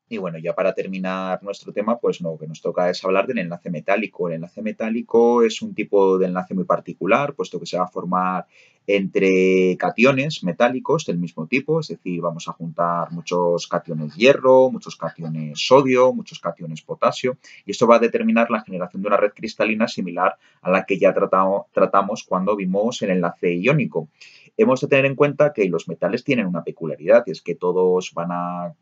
Y bueno, ya para terminar nuestro tema, pues lo que nos toca es hablar del enlace metálico. El enlace metálico es un tipo de enlace muy particular, puesto que se va a formar entre cationes metálicos del mismo tipo, es decir, vamos a juntar muchos cationes hierro, muchos cationes sodio, muchos cationes potasio, y esto va a determinar la generación de una red cristalina similar a la que ya tratamos cuando vimos el enlace iónico. Hemos de tener en cuenta que los metales tienen una peculiaridad y es que todos van a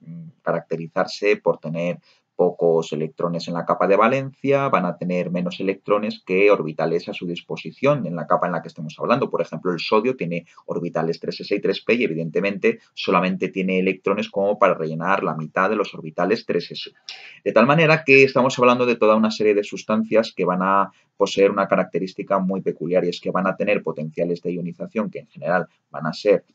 caracterizarse por tener pocos electrones en la capa de valencia, van a tener menos electrones que orbitales a su disposición en la capa en la que estemos hablando. Por ejemplo, el sodio tiene orbitales 3s y 3p y evidentemente solamente tiene electrones como para rellenar la mitad de los orbitales 3s. De tal manera que estamos hablando de toda una serie de sustancias que van a poseer una característica muy peculiar y es que van a tener potenciales de ionización que en general van a ser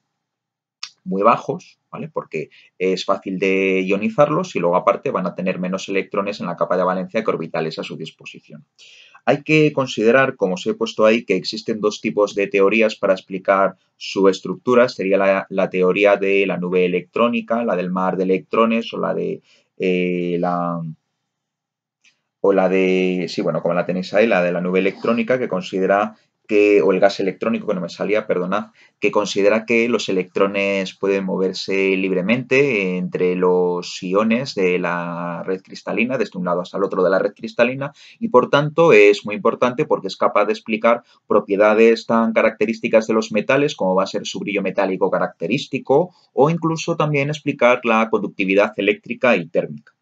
muy bajos, ¿vale? Porque es fácil de ionizarlos y luego aparte van a tener menos electrones en la capa de valencia que orbitales a su disposición. Hay que considerar, como os he puesto ahí, que existen dos tipos de teorías para explicar su estructura. Sería la teoría de la nube electrónica, la del mar de electrones o la de sí, bueno, como la tenéis ahí, la de la nube electrónica, que considera que, o el gas electrónico, que no me salía, perdonad, que considera que los electrones pueden moverse libremente entre los iones de la red cristalina, desde un lado hasta el otro de la red cristalina, y por tanto es muy importante porque es capaz de explicar propiedades tan características de los metales, como va a ser su brillo metálico característico, o incluso también explicar la conductividad eléctrica y térmica.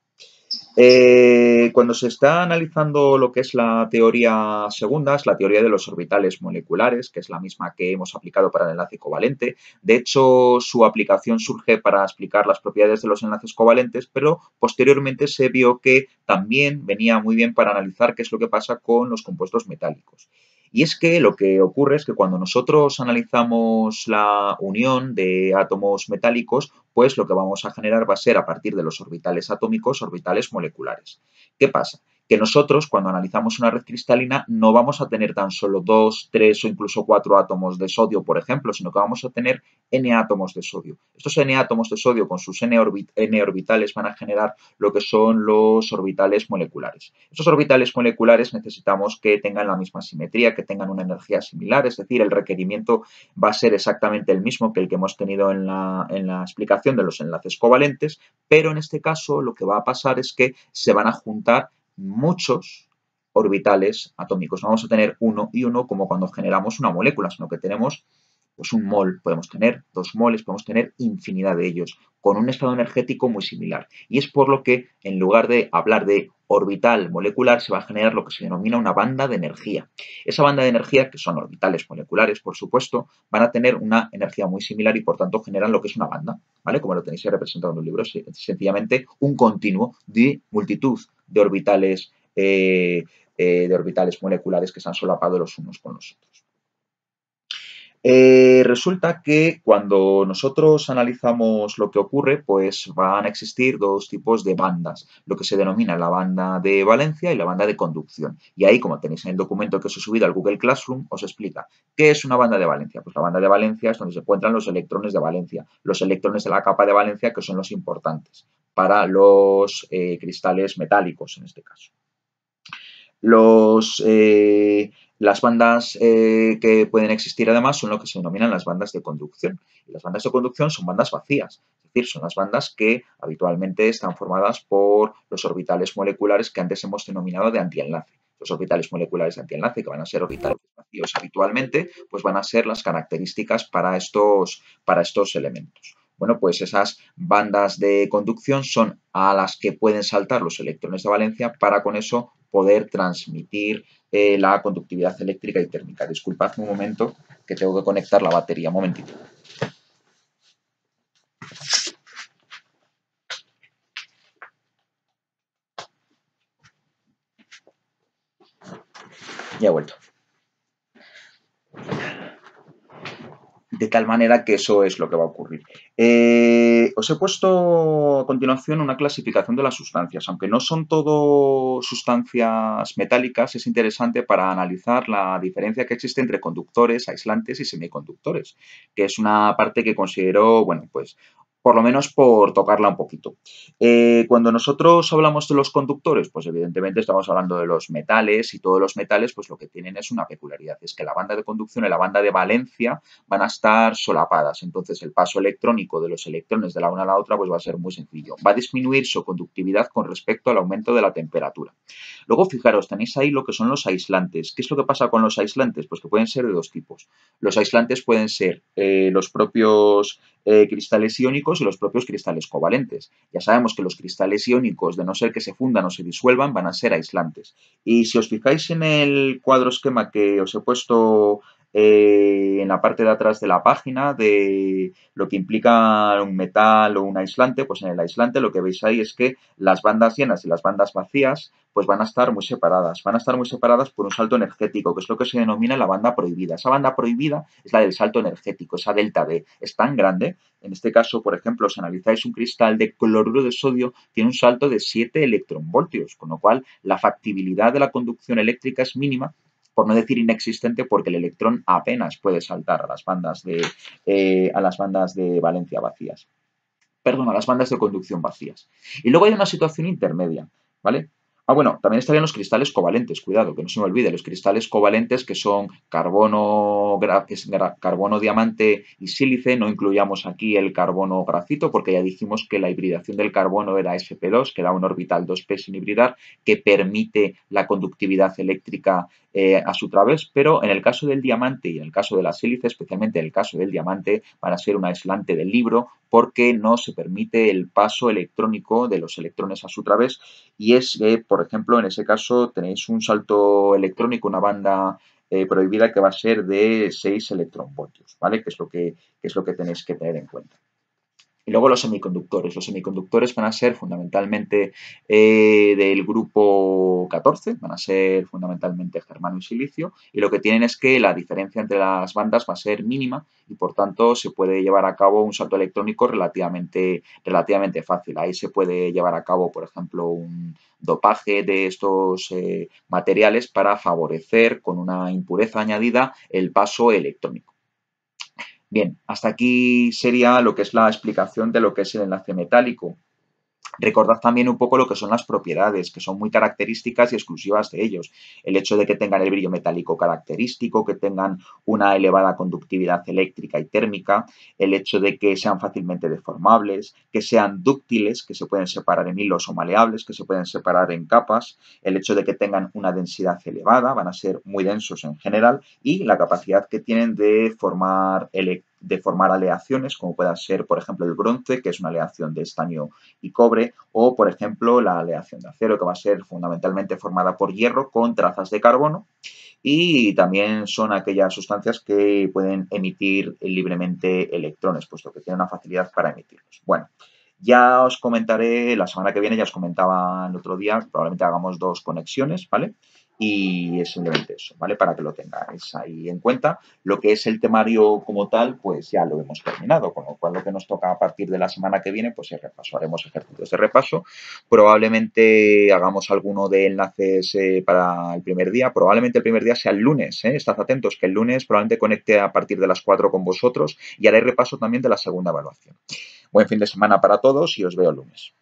Cuando se está analizando lo que es la teoría segunda, es la teoría de los orbitales moleculares, que es la misma que hemos aplicado para el enlace covalente. De hecho, su aplicación surge para explicar las propiedades de los enlaces covalentes, pero posteriormente se vio que también venía muy bien para analizar qué es lo que pasa con los compuestos metálicos. Y es que lo que ocurre es que cuando nosotros analizamos la unión de átomos metálicos, pues lo que vamos a generar va a ser a partir de los orbitales atómicos, orbitales moleculares. ¿Qué pasa? Que nosotros cuando analizamos una red cristalina no vamos a tener tan solo 2, 3 o incluso 4 átomos de sodio, por ejemplo, sino que vamos a tener n átomos de sodio. Estos n átomos de sodio con sus n orbitales van a generar lo que son los orbitales moleculares. Estos orbitales moleculares necesitamos que tengan la misma simetría, que tengan una energía similar, es decir, el requerimiento va a ser exactamente el mismo que el que hemos tenido en la explicación de los enlaces covalentes, pero en este caso lo que va a pasar es que se van a juntar muchos orbitales atómicos. No vamos a tener uno y uno como cuando generamos una molécula, sino que tenemos pues un mol, podemos tener 2 moles, podemos tener infinidad de ellos, con un estado energético muy similar. Y es por lo que, en lugar de hablar de orbital molecular, se va a generar lo que se denomina una banda de energía. Esa banda de energía, que son orbitales moleculares, por supuesto, van a tener una energía muy similar y, por tanto, generan lo que es una banda, ¿vale? Como lo tenéis ahí representado en un libro, es sencillamente un continuo de multitud de orbitales moleculares que se han solapado los unos con los otros. Resulta que cuando nosotros analizamos lo que ocurre, pues van a existir dos tipos de bandas, lo que se denomina la banda de valencia y la banda de conducción. Y ahí, como tenéis en el documento que os he subido al Google Classroom, os explica qué es una banda de valencia. Pues la banda de valencia es donde se encuentran los electrones de valencia, los electrones de la capa de valencia que son los importantes para los cristales metálicos en este caso. Las bandas que pueden existir además son lo que se denominan las bandas de conducción. Y las bandas de conducción son bandas vacías, es decir, son las bandas que habitualmente están formadas por los orbitales moleculares que antes hemos denominado de antienlace. Los orbitales moleculares de antienlace, que van a ser orbitales vacíos habitualmente, pues van a ser las características para estos elementos. Bueno, pues esas bandas de conducción son a las que pueden saltar los electrones de valencia para con eso poder transmitir la conductividad eléctrica y térmica. Disculpadme un momento que tengo que conectar la batería. Un momentito. Ya he vuelto. De tal manera que eso es lo que va a ocurrir. Os he puesto a continuación una clasificación de las sustancias. Aunque no son todo sustancias metálicas, es interesante para analizar la diferencia que existe entre conductores, aislantes y semiconductores, que es una parte que considero, bueno, pues por lo menos por tocarla un poquito. Cuando nosotros hablamos de los conductores, pues evidentemente estamos hablando de los metales y todos los metales pues lo que tienen es una peculiaridad, es que la banda de conducción y la banda de valencia van a estar solapadas, entonces el paso electrónico de los electrones de la una a la otra pues va a ser muy sencillo, va a disminuir su conductividad con respecto al aumento de la temperatura. Luego fijaros, tenéis ahí lo que son los aislantes. ¿Qué es lo que pasa con los aislantes? Pues que pueden ser de dos tipos. Los aislantes pueden ser los propios cristales iónicos y los propios cristales covalentes. Ya sabemos que los cristales iónicos, de no ser que se fundan o se disuelvan, van a ser aislantes. Y si os fijáis en el cuadro esquema que os he puesto en la parte de atrás de la página de lo que implica un metal o un aislante, pues en el aislante lo que veis ahí es que las bandas llenas y las bandas vacías pues van a estar muy separadas. Van a estar muy separadas por un salto energético, que es lo que se denomina la banda prohibida. Esa banda prohibida es la del salto energético, esa delta B. Es tan grande, en este caso, por ejemplo, si analizáis un cristal de cloruro de sodio, tiene un salto de 7 electronvoltios, con lo cual la factibilidad de la conducción eléctrica es mínima, por no decir inexistente, porque el electrón apenas puede saltar a las bandas de valencia vacías. Perdón, a las bandas de conducción vacías. Y luego hay una situación intermedia, ¿vale? Ah, bueno, también estarían los cristales covalentes, cuidado, que no se me olvide, los cristales covalentes que son carbono, diamante y sílice, no incluyamos aquí el carbono grafito porque ya dijimos que la hibridación del carbono era sp2, que da un orbital 2p sin hibridar, que permite la conductividad eléctrica a su través, pero en el caso del diamante y en el caso de la sílice, especialmente en el caso del diamante, van a ser un aislante del libro porque no se permite el paso electrónico de los electrones a su través y es, por ejemplo, en ese caso tenéis un salto electrónico, una banda prohibida que va a ser de 6 electronvoltios, ¿vale? Que es lo que tenéis que tener en cuenta. Y luego los semiconductores. Los semiconductores van a ser fundamentalmente del grupo 14, van a ser fundamentalmente germano y silicio, y lo que tienen es que la diferencia entre las bandas va a ser mínima y por tanto se puede llevar a cabo un salto electrónico relativamente fácil. Ahí se puede llevar a cabo, por ejemplo, un dopaje de estos materiales para favorecer con una impureza añadida el paso electrónico. Bien, hasta aquí sería lo que es la explicación de lo que es el enlace metálico. Recordad también un poco lo que son las propiedades, que son muy características y exclusivas de ellos. El hecho de que tengan el brillo metálico característico, que tengan una elevada conductividad eléctrica y térmica, el hecho de que sean fácilmente deformables, que sean dúctiles, que se pueden separar en hilos o maleables, que se pueden separar en capas, el hecho de que tengan una densidad elevada, van a ser muy densos en general, y la capacidad que tienen de formar aleaciones, como pueda ser, por ejemplo, el bronce, que es una aleación de estaño y cobre, o por ejemplo la aleación de acero, que va a ser fundamentalmente formada por hierro con trazas de carbono, y también son aquellas sustancias que pueden emitir libremente electrones, puesto que tienen una facilidad para emitirlos. Bueno, ya os comentaré, la semana que viene ya os comentaba el otro día, probablemente hagamos 2 conexiones, ¿vale? Y es simplemente eso, ¿vale? Para que lo tengáis ahí en cuenta. Lo que es el temario como tal, pues ya lo hemos terminado, con lo cual lo que nos toca a partir de la semana que viene, pues es repaso. Haremos ejercicios de repaso. Probablemente hagamos alguno de enlaces para el primer día. Probablemente el primer día sea el lunes, ¿eh? Estad atentos que el lunes probablemente conecte a partir de las 4 con vosotros y haré repaso también de la segunda evaluación. Buen fin de semana para todos y os veo el lunes.